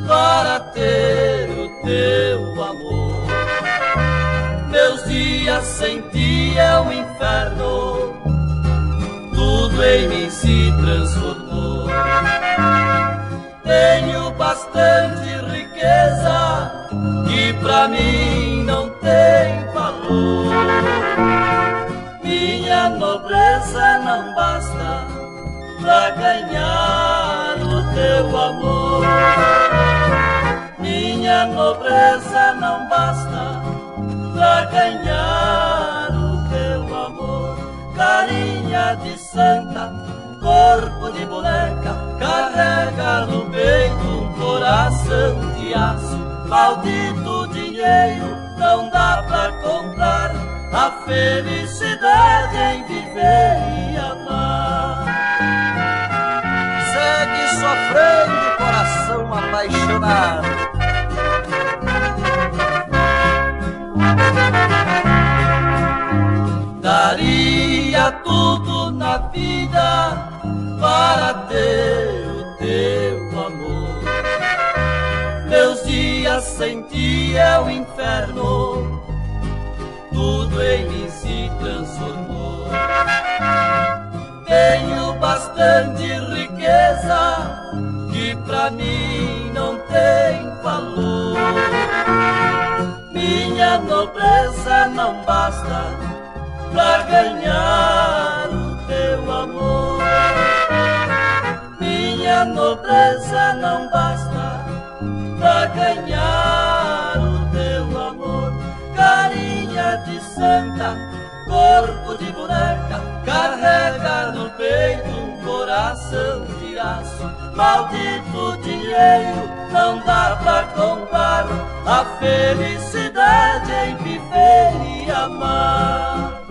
para ter o teu amor. Meus dias sem ti é um inferno, tudo em mim se transformou. Tenho bastante riqueza que pra mim não tem valor. Minha nobreza não basta pra ganhar o teu amor. Minha nobreza não basta pra ganhar o teu amor. Carinha de santa, corpo de boneca, carrega no peito um coração de aço. Maldito dinheiro, não dá pra comprar a felicidade em viver e amar. Segue sofrendo, coração apaixonado. Daria tudo na vida para ter o teu amor. Meus dias sem ti é um inferno, tudo em mim se transformou. Tenho bastante riqueza que pra mim não tem valor. Minha nobreza não basta pra ganhar o teu amor. Minha nobreza não basta pra ganhar o teu amor. Carinha de santa, corpo de boneca, carrega no peito um coração de aço. Maldito dinheiro, não dá pra comprar a felicidade em viver e amar.